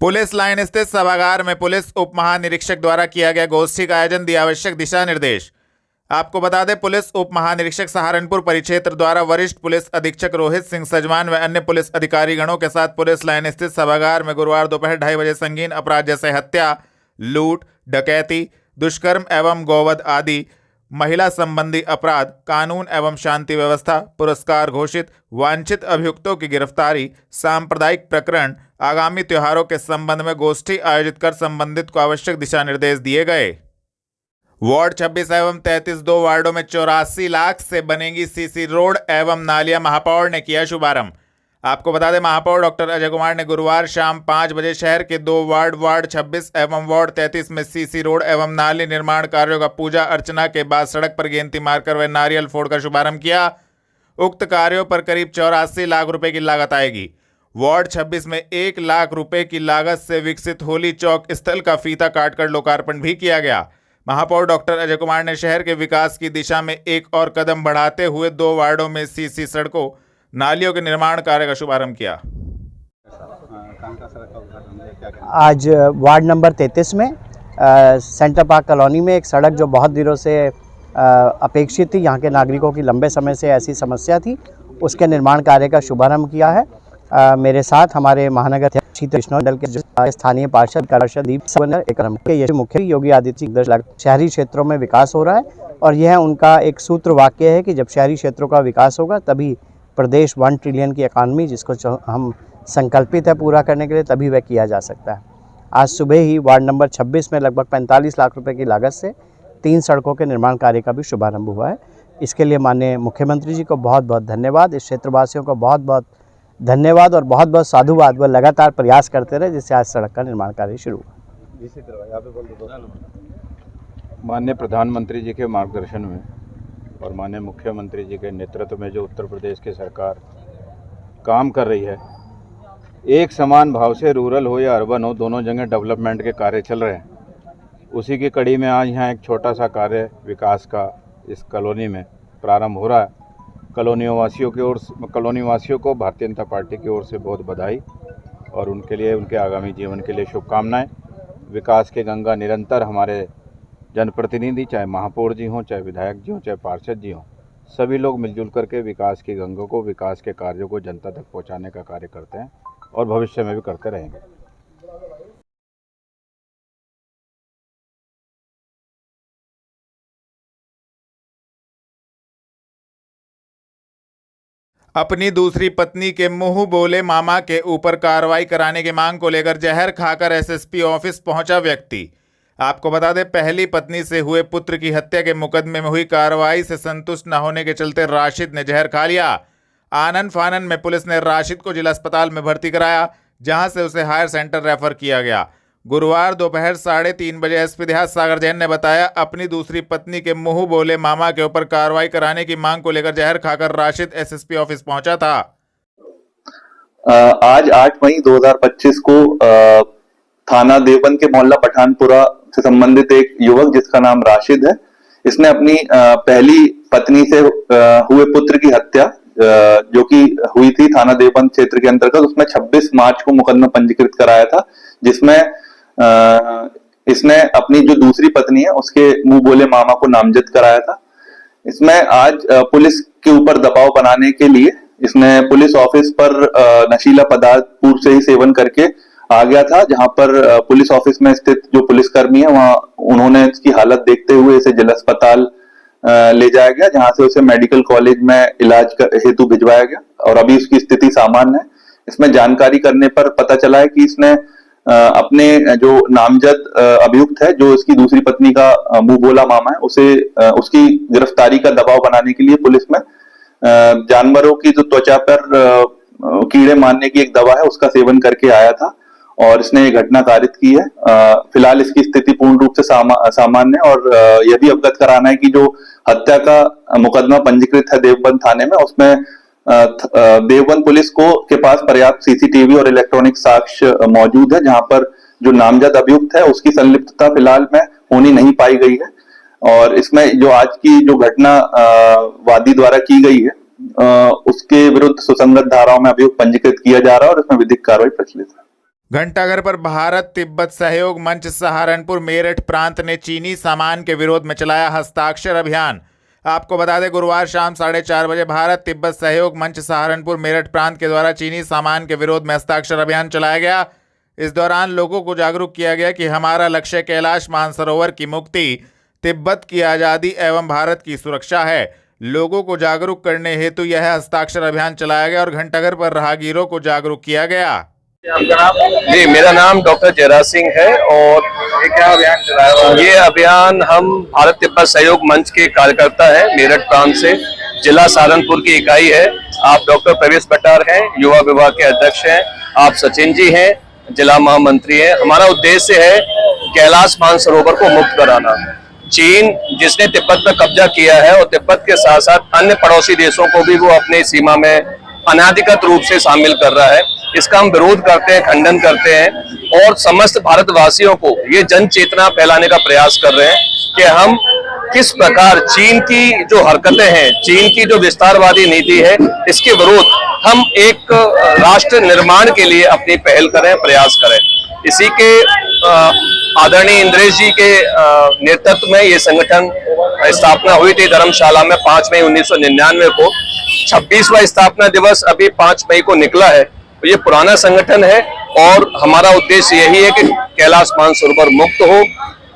Police line स्थित सभागार में पुलिस उप महानिरीक्षक द्वारा किया गया गोष्ठी का आयोजन, दिया आवश्यक दिशा निर्देश। आपको बता दें, पुलिस उप महानिरीक्षक सहारनपुर परिक्षेत्र द्वारा वरिष्ठ पुलिस अधीक्षक रोहित सिंह सजमान व अन्य पुलिस अधिकारीगणों के साथ पुलिस लाइन स्थित सभागार में गुरुवार दोपहर 2:30 बजे संगीन अपराध जैसे हत्या, लूट, डकैती, दुष्कर्म एवं गोवध आदि महिला संबंधी अपराध, कानून एवं शांति व्यवस्था, पुरस्कार घोषित, वांछित अभियुक्तों की गिरफ्तारी, सांप्रदायिक प्रकरण, आगामी त्योहारों के संबंध में गोष्ठी आयोजित कर संबंधित को आवश्यक दिशा निर्देश दिए गए। वार्ड 26 एवं 33 दो वार्डों में 84 लाख से बनेगी सीसी रोड एवं नालियां, महापौर ने किया शुभारंभ। आपको बता दें, महापौर डॉक्टर अजय कुमार ने गुरुवार शाम 5 बजे शहर के दो वार्ड 26 एवं वार्ड 33 में सीसी रोड एवं नाली निर्माण कार्यों का पूजा अर्चना के बाद सड़क पर गेंती मारकर व नारियल फोड़कर शुभारंभ किया। उक्त कार्यों पर करीब 84 लाख रुपए की लागत आएगी। वार्ड 26 में 1 लाख रुपए की लागत से विकसित होली चौक स्थल का फीता काटकर लोकार्पण भी किया गया। महापौर डॉक्टर अजय कुमार ने शहर के विकास की दिशा में एक और कदम बढ़ाते हुए 2 वार्डों में सीसी सड़कों, नालियों के निर्माण कार्य का शुभारंभ किया। आज वार्ड नंबर 33 में सेंटर पार्क कॉलोनी में एक सड़क जो बहुत दिनों से अपेक्षित थी, यहाँ के नागरिकों की लंबे समय से ऐसी समस्या थी, उसके निर्माण कार्य का शुभारंभ किया है। मेरे साथ हमारे महानगर दल के स्थानीय पार्षद मुख्य योगी आदित्यनाथ। शहरी क्षेत्रों में विकास हो रहा है और यह उनका एक सूत्र वाक्य है कि जब शहरी क्षेत्रों का विकास होगा तभी प्रदेश 1 ट्रिलियन की इकॉनमी, जिसको हम संकल्पित है पूरा करने के लिए, तभी वह किया जा सकता है। आज सुबह ही वार्ड नंबर 26 में लगभग 45 लाख रुपए की लागत से 3 सड़कों के निर्माण कार्य का भी शुभारंभ हुआ है। इसके लिए माननीय मुख्यमंत्री जी को बहुत बहुत धन्यवाद, इस क्षेत्रवासियों को बहुत बहुत धन्यवाद और बहुत बहुत साधुवाद। वह लगातार प्रयास करते रहे जिससे आज सड़क का निर्माण कार्य शुरू हुआ। माननीय प्रधानमंत्री जी के मार्गदर्शन में और माननीय मुख्यमंत्री जी के नेतृत्व में जो उत्तर प्रदेश की सरकार काम कर रही है, एक समान भाव से रूरल हो या अर्बन हो, दोनों जगह डेवलपमेंट के कार्य चल रहे हैं। उसी की कड़ी में आज यहाँ एक छोटा सा कार्य विकास का इस कॉलोनी में प्रारंभ हो रहा है। कॉलोनी वासियों को भारतीय जनता पार्टी की ओर से बहुत बधाई और उनके लिए, उनके आगामी जीवन के लिए शुभकामनाएं। विकास के गंगा निरंतर हमारे जनप्रतिनिधि, चाहे महापौर जी हों, चाहे विधायक जी हों, चाहे पार्षद जी हों, सभी लोग मिलजुल करके विकास की गंगा को, विकास के कार्यों को जनता तक पहुंचाने का कार्य करते हैं और भविष्य में भी करते रहेंगे। अपनी दूसरी पत्नी के मुंह बोले मामा के ऊपर कार्रवाई कराने की मांग को लेकर जहर खाकर एसएसपी ऑफिस पहुंचा व्यक्ति। आपको बता दें, पहली पत्नी से हुए पुत्र की हत्या के मुकदमे में हुई कार्रवाई से संतुष्ट न होने के चलते राशिद ने जहर खा लिया। आनन फानन में पुलिस ने राशिद को जिला अस्पताल में भर्ती कराया, जहां से उसे हायर सेंटर रेफर किया गया। गुरुवार दोपहर 3:30 बजे एसपी देहात सागर जैन ने बताया, अपनी दूसरी पत्नी के मुंह बोले मामा के ऊपर कार्रवाई कराने की मांग को लेकर जहर खाकर राशिद एसएसपी ऑफिस पहुंचा था। आज 8 मई 2025 को थाना देवबंद के मोहल्ला पठानपुरा से संबंधित एक युवक जिसका नाम राशिद है, इसने अपनी पहली पत्नी से हुए पुत्र की हत्या जो कि हुई थी थाना देवबंद क्षेत्र के अंतर्गत, उसमें 26 मार्च को मुकदमा पंजीकृत कराया था, जिसमें इसने अपनी जो दूसरी पत्नी है उसके मुंह बोले मामा को नामजद कराया था। इसमें आज पुलिस के ऊपर दबाव बनाने के लिए इसने पुलिस ऑफिस पर नशीला पदार्थ पूर्व से ही सेवन करके आ गया था, जहां पर पुलिस ऑफिस में स्थित जो पुलिसकर्मी है वहां उन्होंने इसकी हालत देखते हुए इसे जिला अस्पताल ले जाया गया, जहां से उसे मेडिकल कॉलेज में इलाज हेतु भिजवाया गया और अभी उसकी स्थिति सामान्य है। इसमें जानकारी करने पर पता चला है कि इसने अपने जो नामजद अभियुक्त है, जो इसकी दूसरी पत्नी का मुंह बोला मामा है, उसे उसकी गिरफ्तारी का दबाव बनाने के लिए पुलिस में जानवरों की जो त्वचा पर कीड़े मारने की एक दवा है उसका सेवन करके आया था और इसने ये घटना कारित की है। फिलहाल इसकी स्थिति पूर्ण रूप से सामान्य है और यह भी अवगत कराना है कि जो हत्या का मुकदमा पंजीकृत है देवबंद थाने में, उसमें देवबंद पुलिस के पास पर्याप्त सीसीटीवी और इलेक्ट्रॉनिक साक्ष्य मौजूद है, जहां पर जो नामजद अभियुक्त है उसकी संलिप्तता फिलहाल में होनी नहीं पाई गई है और इसमें जो आज की जो घटना वादी द्वारा की गई है उसके विरुद्ध सुसंगत धाराओं में अभियुक्त पंजीकृत किया जा रहा है और इसमें विधिक कार्रवाई प्रचलित है। घंटाघर पर भारत तिब्बत सहयोग मंच सहारनपुर मेरठ प्रांत ने चीनी सामान के विरोध में चलाया हस्ताक्षर अभियान। आपको बता दें, गुरुवार शाम 4:30 बजे भारत तिब्बत सहयोग मंच सहारनपुर मेरठ प्रांत के द्वारा चीनी सामान के विरोध में हस्ताक्षर अभियान चलाया गया। इस दौरान लोगों को जागरूक किया गया कि हमारा लक्ष्य कैलाश मानसरोवर की मुक्ति, तिब्बत की आज़ादी एवं भारत की सुरक्षा है। लोगों को जागरूक करने हेतु यह हस्ताक्षर अभियान चलाया गया और घंटाघर पर राहगीरों को जागरूक किया गया। जी, मेरा नाम डॉक्टर जयराज सिंह है और ये क्या अभियान चलाया हुआ है? ये अभियान हम भारत तिब्बत सहयोग मंच के कार्यकर्ता हैं, मेरठ प्रांत से, जिला सहारनपुर की इकाई है। आप डॉक्टर प्रवेश पटार हैं, युवा विभाग के अध्यक्ष हैं, आप सचिन जी हैं, जिला महामंत्री हैं। हमारा उद्देश्य है कैलाश मानसरोवर को मुक्त कराना। चीन जिसने तिब्बत पर कब्जा किया है और तिब्बत के साथ साथ अन्य पड़ोसी देशों को भी वो अपनी सीमा में अनाधिकृत रूप से शामिल कर रहा है। इसका हम विरोध करते हैं, खंडन करते हैं और समस्त भारतवासियों को ये जन चेतना फैलाने का प्रयास कर रहे हैं कि हम किस प्रकार चीन की जो हरकतें हैं, चीन की जो विस्तारवादी नीति है, इसके विरोध हम एक राष्ट्र निर्माण के लिए अपनी पहल करें, प्रयास करें। इसी के आदरणीय इंद्रेश जी के नेतृत्व में ये संगठन स्थापना हुई थी धर्मशाला में 5 मई 1999 को। 26वां स्थापना दिवस अभी 5 मई को निकला है। तो ये पुराना संगठन है और हमारा उद्देश्य यही है कि कैलाश मानसरोवर मुक्त हो,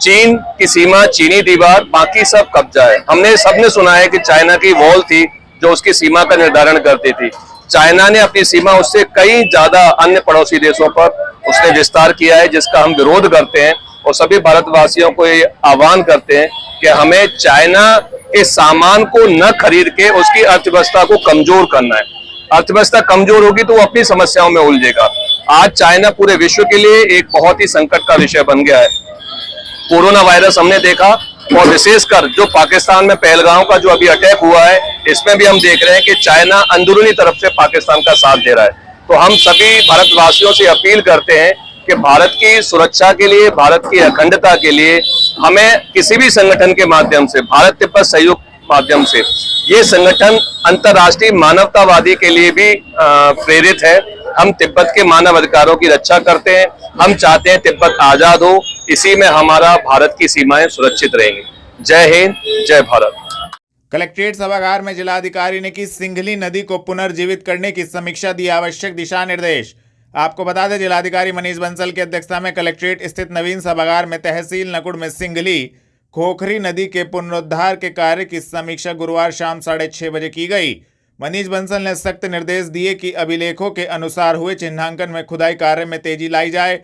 चीन की सीमा, चीनी दीवार, बाकी सब कब्जा है। हमने सबने सुना है कि चाइना की वॉल थी जो उसकी सीमा का निर्धारण करती थी। चाइना ने अपनी सीमा उससे कई ज्यादा अन्य पड़ोसी देशों पर उसने विस्तार किया है, जिसका हम विरोध करते हैं और सभी भारतवासियों को ये आह्वान करते हैं कि हमें चाइना के सामान को न खरीद के उसकी अर्थव्यवस्था को कमजोर करना है। अर्थव्यवस्था कमजोर होगी तो वो अपनी समस्याओं में उलझेगा। आज चाइना पूरे विश्व के लिए एक बहुत ही संकट का विषय बन गया है। कोरोना वायरस हमने देखा और विशेषकर जो पाकिस्तान में पहलगाम का जो अभी अटैक हुआ है, इसमें भी हम देख रहे हैं कि चाइना अंदरूनी तरफ से पाकिस्तान का साथ दे रहा है। तो हम सभी भारतवासियों से अपील करते हैं कि भारत की सुरक्षा के लिए, भारत की अखंडता के लिए हमें किसी भी संगठन के माध्यम से, भारत तिब्बत सहयोग माध्यम से, ये संगठन अंतर्राष्ट्रीय मानवतावादी के लिए भी प्रेरित है। हम तिब्बत के मानव अधिकारों की रक्षा करते हैं। हम चाहते हैं तिब्बत आजाद हो, इसी में हमारा भारत की सीमाएं सुरक्षित रहेंगी। जय हिंद, जय भारत। कलेक्ट्रेट सभागार में जिलाधिकारी ने की सिंघली नदी को पुनर्जीवित करने की समीक्षा, दी आवश्यक दिशा निर्देश। आपको बता दें, जिलाधिकारी मनीष बंसल की अध्यक्षता में कलेक्ट्रेट स्थित नवीन सभागार में तहसील नकुड़ में सिंघली खोखरी नदी के पुनरुद्धार के कार्य की समीक्षा गुरुवार शाम 6:30 बजे की गई। मनीष बंसल ने सख्त निर्देश दिए कि अभिलेखों के अनुसार हुए चिन्हांकन में खुदाई कार्य में तेजी लाई जाए।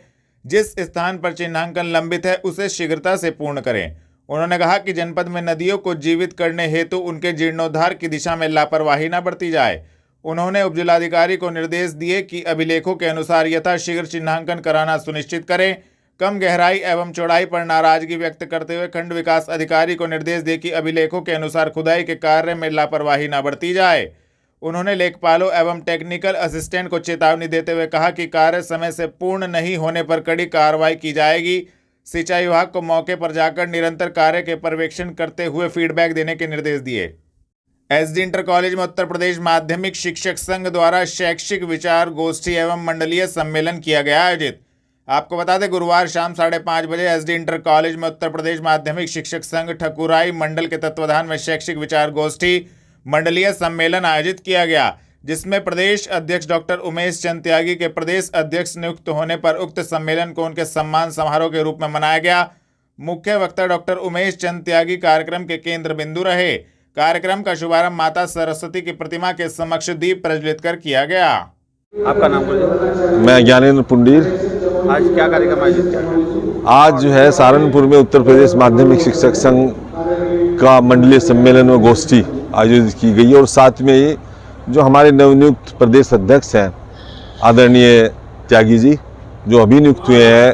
जिस स्थान पर चिन्हांकन लंबित है उसे शीघ्रता से पूर्ण करें। उन्होंने कहा कि जनपद में नदियों को जीवित करने हेतु उनके जीर्णोद्धार की दिशा में लापरवाही न बरती जाए। उन्होंने उपजिलाधिकारी को निर्देश दिए कि अभिलेखों के अनुसार यथाशीघ्र चिन्हांकन कराना सुनिश्चित करें। कम गहराई एवं चौड़ाई पर नाराजगी व्यक्त करते हुए खंड विकास अधिकारी को निर्देश दिए कि अभिलेखों के अनुसार खुदाई के कार्य में लापरवाही न बरती जाए। उन्होंने लेखपालों एवं टेक्निकल असिस्टेंट को चेतावनी देते हुए कहा कि कार्य समय से पूर्ण नहीं होने पर कड़ी कार्रवाई की जाएगी। सिंचाई विभाग को मौके पर जाकर निरंतर कार्य के पर्यवेक्षण करते हुए फीडबैक देने के निर्देश दिए। एसडी इंटर कॉलेज में उत्तर प्रदेश माध्यमिक शिक्षक संघ द्वारा शैक्षिक विचार गोष्ठी एवं मंडलीय सम्मेलन किया गया आयोजित। आपको बता दें, गुरुवार शाम 5:30 बजे एसडी इंटर कॉलेज में उत्तर प्रदेश माध्यमिक शिक्षक संघ ठकुराई मंडल के तत्वाधान में शैक्षिक विचार गोष्ठी मंडलीय सम्मेलन आयोजित किया गया, जिसमें प्रदेश अध्यक्ष डॉक्टर उमेश चंद त्यागी के प्रदेश अध्यक्ष नियुक्त होने पर उक्त सम्मेलन को उनके सम्मान समारोह के रूप में मनाया गया। मुख्य वक्ता डॉक्टर उमेश चंद त्यागी कार्यक्रम के केंद्र बिंदु रहे। कार्यक्रम का शुभारंभ माता सरस्वती की प्रतिमा के समक्ष दीप प्रज्वलित कर किया गया। आपका नाम बोलिए। मैं ज्ञानेंद्र पुंडीर। आज क्या कार्यक्रम आयोजित किया? आज जो है सहारनपुर में उत्तर प्रदेश माध्यमिक शिक्षक संघ का मंडलीय सम्मेलन व गोष्ठी आयोजित की गई और साथ में ही जो हमारे नवनियुक्त प्रदेश अध्यक्ष हैं आदरणीय त्यागी जी, जो अभी नियुक्त हुए हैं,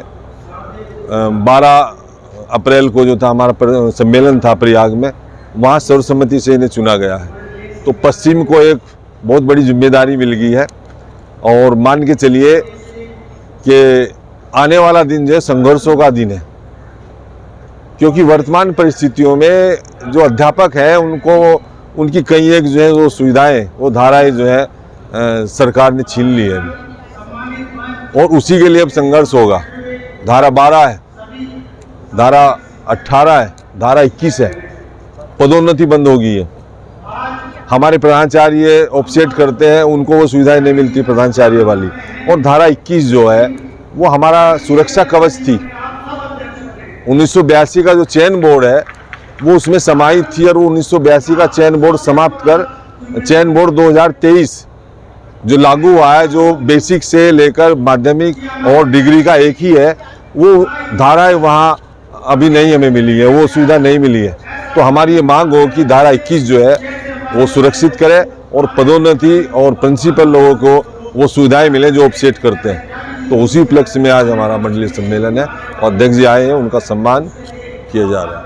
12 अप्रैल को जो था हमारा सम्मेलन था प्रयाग में, वहाँ सर्वसम्मति से इन्हें चुना गया है। तो पश्चिम को एक बहुत बड़ी जिम्मेदारी मिल गई है और मान के चलिए कि आने वाला दिन जो है संघर्षों का दिन है, क्योंकि वर्तमान परिस्थितियों में जो अध्यापक हैं उनको उनकी कई एक जो है वो सुविधाएं, वो धाराएं जो है सरकार ने छीन ली है और उसी के लिए अब संघर्ष होगा। धारा 12 है, धारा 18 है, धारा 21 है, पदोन्नति बंद हो गई है। हमारे प्रधानाचार्य ऑफसेट करते हैं, उनको वो सुविधाएं नहीं मिलती प्रधानाचार्य वाली। और धारा 21 जो है वो हमारा सुरक्षा कवच थी। 1982 का जो चयन बोर्ड है वो उसमें समाहित थी, और वो 1982 का चयन बोर्ड समाप्त कर चयन बोर्ड 2023 जो लागू हुआ है, जो बेसिक से लेकर माध्यमिक और डिग्री का एक ही है, वो धाराएं वहाँ अभी नहीं हमें मिली है, वो सुविधा नहीं मिली है। तो हमारी ये मांग हो कि धारा 21 जो है वो सुरक्षित करे और पदोन्नति और प्रिंसिपल लोगों को वो सुविधाएं मिले जो ऑफसेट करते हैं। तो उसी उपलक्ष्य में आज हमारा मंडलीय सम्मेलन है और अध्यक्ष जी आए हैं, उनका सम्मान किया जा रहा है।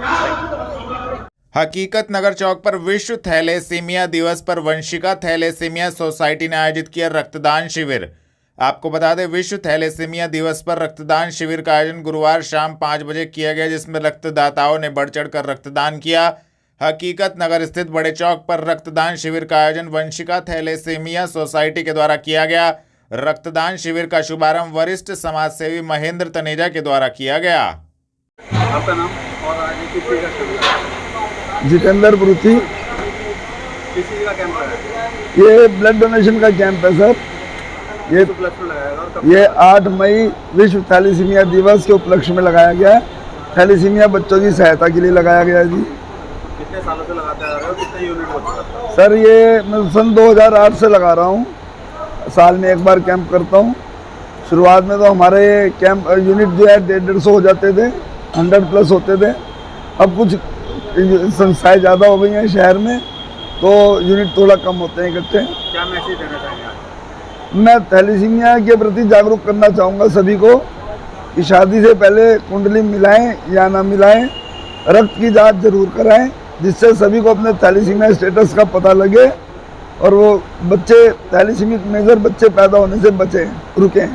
हकीकत नगर चौक पर विश्व थैलेसीमिया दिवस पर वंशिका थैलेसीमिया सोसाइटी ने आयोजित किया रक्तदान शिविर। आपको बता दें, विश्व थैलेसीमिया दिवस पर रक्तदान शिविर का आयोजन गुरुवार शाम 5 बजे किया गया, जिसमें रक्तदाताओं ने बढ़ चढ़कर रक्तदान किया। हकीकत नगर स्थित बड़े चौक पर रक्तदान शिविर का आयोजन वंशिका थैलेसीमिया सोसाइटी के द्वारा किया गया। रक्तदान शिविर का शुभारंभ वरिष्ठ समाजसेवी महेंद्र तनेजा के द्वारा किया गया। आपका नाम और आज किस चीज़ का कैंप है? जितेंद्र ब्रुथी। किस चीज़ का कैंप है? ये ब्लड डोनेशन का कैंप है सर। ये उपलक्ष्य में लगाया गया और कब? ये 8 मई विश्व थैलेसीमिया दिवस के उपलक्ष्य में लगाया गया है। थैलेसीमिया बच्चों की सहायता के लिए लगाया गया है जी। कितने सालों से लगाते आ रहे हो? कितने यूनिट होता है? सर ये मैं सन 2008 से लगा रहा हूँ। साल में एक बार कैंप करता हूँ। शुरुआत में तो हमारे कैंप यूनिट जो है 150 हो जाते थे, 100+ होते थे। अब कुछ संस्थाएं ज़्यादा हो गई हैं शहर में, तो यूनिट थोड़ा कम होते हैं इकट्ठे। क्या मैसेज देना चाहेंगे आप? मैं थैलेसीमिया के प्रति जागरूक करना चाहूँगा सभी को कि शादी से पहले कुंडली मिलाएं या ना मिलाएं, रक्त की जांच जरूर कराएं, जिससे सभी को अपने थैलेसीमिया स्टेटस का पता लगे और वो बच्चे थैलेसीमिक मेजर बच्चे पैदा होने से रुकें।